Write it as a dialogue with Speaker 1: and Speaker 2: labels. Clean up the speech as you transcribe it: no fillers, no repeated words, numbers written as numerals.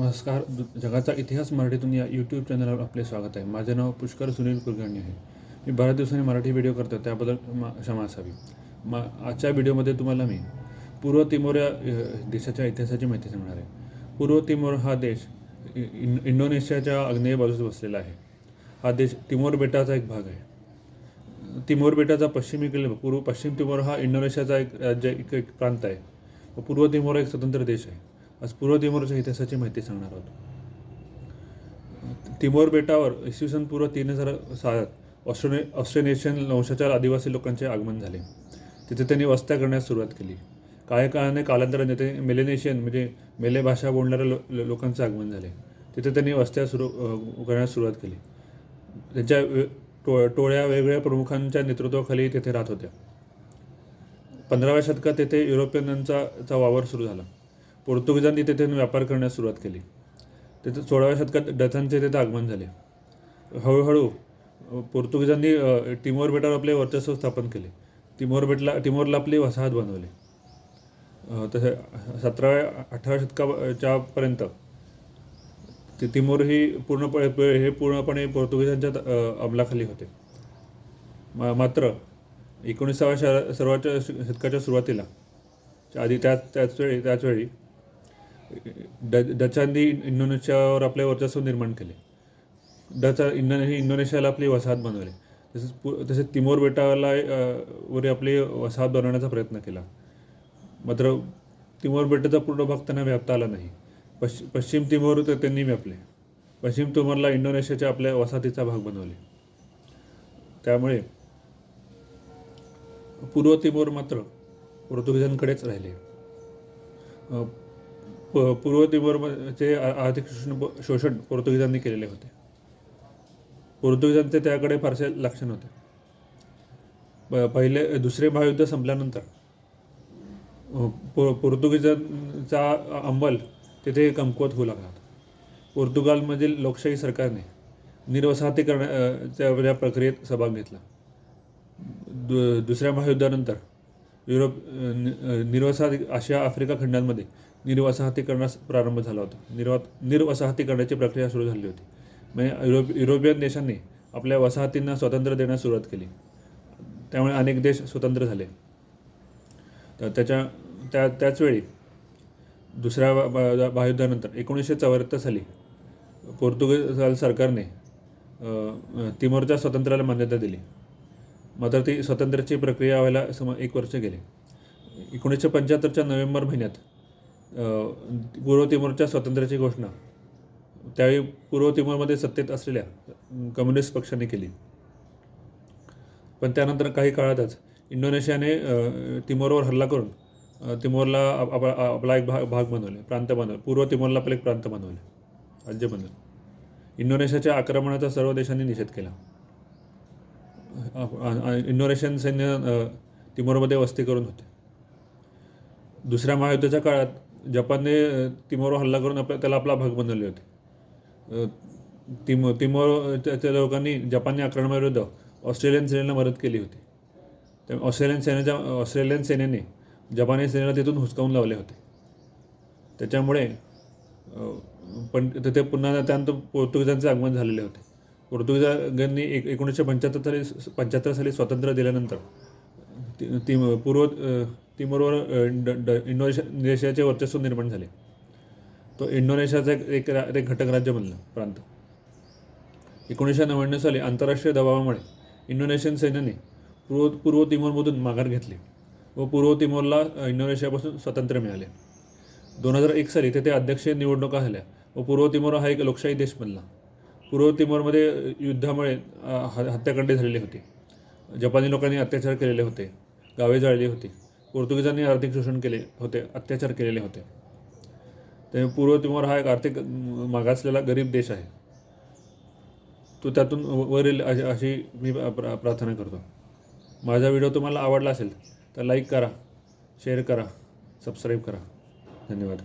Speaker 1: नमस्कार. जगाचा इतिहास मराठीतून या यूट्यूब चॅनलवर आपले स्वागत आहे. माझे नाव पुष्कर सुनील कुलकर्णी आहे. मी बऱ्याच दिवसांनी मराठी व्हिडिओ करतो, त्याबद्दल क्षमा असावी. आजच्या व्हिडिओमध्ये तुम्हाला मी पूर्व तिमोर या देशाच्या इतिहासाची माहिती सांगणार आहे. पूर्व तिमोर हा देश इंडोनेशियाच्या आग्नेय बाजूस वसलेला आहे. हा देश तिमोर बेटाचा एक भाग आहे. तिमोर बेटाचा पश्चिमेकडील पश्चिम तिमोर हा इंडोनेशियाचा एक प्रांत आहे. पूर्व तिमोर एक स्वतंत्र देश आहे. आज पूर्व तिमोरच्या इतिहासाची माहिती सांगणार आहोत. तिमोर बेटावर इसवी सन पूर्व 3007 ऑस्ट्रोनेशियन वंशाच्या आदिवासी लोकांचे आगमन झाले. तिथे त्यांनी वस्त्या करण्यास सुरुवात केली. काही कालांतराने ते मेलेनेशियन म्हणजे मेले भाषा बोलणाऱ्या लोकांचे आगमन झाले. तिथे त्यांनी वस्त्या करण्यास सुरुवात केली. त्यांच्या टोळ्या वेगवेगळ्या प्रमुखांच्या नेतृत्वाखाली तेथे राहत होत्या. 15व्या शतकात तेथे युरोपियनांचा वावर सुरू झाला. पोर्तुगीजांनी तेथे व्यापार करण्यास सुरुवात केली. तेथे 16व्या शतकात डचांचे तेथे आगमन झाले. हळूहळू पोर्तुगीजांनी तिमोर बेटावर आपले वर्चस्व स्थापन केले. तिमोरला आपली वसाहत बनवली. तसे 17व्या-18व्या शतकाच्या पर्यंत तिमोर ही पूर्णपणे पोर्तुगीजांच्या अंमलाखाली होते. मात्र 19व्या शतकाच्या सुरुवातीला त्याच वेळी डचांनी इंडोनेशियावर आपले वर्चस्व निर्माण केले. इंडोनेशियाला आपली वसाहत बनवली. तसेच तिमोर बेटाला वर आपली वसाहत बनवण्याचा प्रयत्न केला. मात्र तिमोर बेटाचा पूर्ण भाग त्यांना व्यापता आला नाही. पश्चिम तिमोर त्यांनी व्यापले. पश्चिम तिमोरला इंडोनेशियाच्या आपल्या वसाहतीचा भाग बनवले. त्यामुळे पूर्व तिमोर मात्र पोर्तुगीजांकडेच राहिले. पूर्व तिमोरचे आर्थिक शोषण पोर्तुगीजांनी केलेले होते. पोर्तुगीजांचे त्याकडे फारसे लक्ष नव्हते. दुसरे महायुद्ध संपल्यानंतर पोर्तुगीजांचा अंमल तिथे कमकुवत होऊ लागला. पोर्तुगालमधील लोकशाही सरकारने निर्वसाहतीकरणाच्या प्रक्रियेत सहभाग घेतला. दुसऱ्या महायुद्धानंतर आशिया आफ्रिका खंडांमध्ये निर्वसाहतीकरणास प्रारंभ झाला होता. निर्वसाहतीकरणाची प्रक्रिया सुरू झाली होती. म्हणजे युरोपियन देशांनी आपल्या वसाहतींना स्वातंत्र्य देण्यास सुरुवात केली. त्यामुळे अनेक देश स्वतंत्र झाले. तर त्याचवेळी दुसऱ्या महायुद्धानंतर 1974 साली पोर्तुगीज सरकारने तिमोरच्या स्वातंत्र्याला मान्यता दिली. मात्र ती स्वातंत्र्याची प्रक्रिया व्हायला 1 वर्ष गेले. 1975च्या नोव्हेंबर महिन्यात पूर्व तिमोरच्या स्वातंत्र्याची घोषणा त्यावेळी पूर्व तिमोरमध्ये सत्तेत असलेल्या कम्युनिस्ट पक्षाने केली. पण त्यानंतर काही काळातच इंडोनेशियाने तिमोरवर हल्ला करून तिमोरला आपला एक भाग बनवले, प्रांत बनवले. पूर्व तिमोरला आपले एक प्रांत बनवले, राज्य बनवले. इंडोनेशियाच्या आक्रमणाचा सर्व देशांनी निषेध केला. इंडोनेशियन सैन्य तिमोरमध्ये वस्ती करून होते. दुसऱ्या महायुद्धाच्या काळात जपानने तिमोरवर हल्ला करून त्याला आपला भाग बनवले होते. तिमोरच्या लोकांनी जपानी आक्रमणाविरुद्ध ऑस्ट्रेलियन सेनेला मदत केली होती. ऑस्ट्रेलियन सेनेने जपानी सेनेला तिथून हुसकावून लावले होते. त्याच्यामुळे पण तिथे पुन्हा त्यानंतर पोर्तुगीजांचे आगमन झालेले होते. पोर्तुगीजांनी 1975 साली स्वातंत्र्य दिल्यानंतर पूर्व तिमोरवर इंडोनेशियाचे वर्चस्व निर्माण झाले. तो इंडोनेशियाचा एक घटक राज्य बनला, प्रांत. 1999 साली आंतरराष्ट्रीय दबावामुळे इंडोनेशियन सैन्याने पूर्व तिमोरमधून माघार घेतली व पूर्व तिमोरला इंडोनेशियापासून स्वातंत्र्य मिळाले. 2001 साली तेथे अध्यक्षीय निवडणुका झाल्या व पूर्व तिमोर हा एक लोकशाही देश बनला. पूर्व तिमोरमध्ये युद्धामुळे हत्याकांडे झालेली होती. जपानी लोकांनी अत्याचार केलेले होते, गावे जाळली होती. पोर्तुगीजांनी आर्थिक शोषण केले होते, अत्याचार केलेले होते. त्यामुळे पूर्व तिमोर हा एक आर्थिक मागासलेला गरीब देश आहे. तो त्यातून वरील अशी मी प्रार्थना करतो. माझा व्हिडिओ तुम्हाला आवडला असेल तर लाईक करा, शेअर करा, सबस्क्राईब करा. धन्यवाद.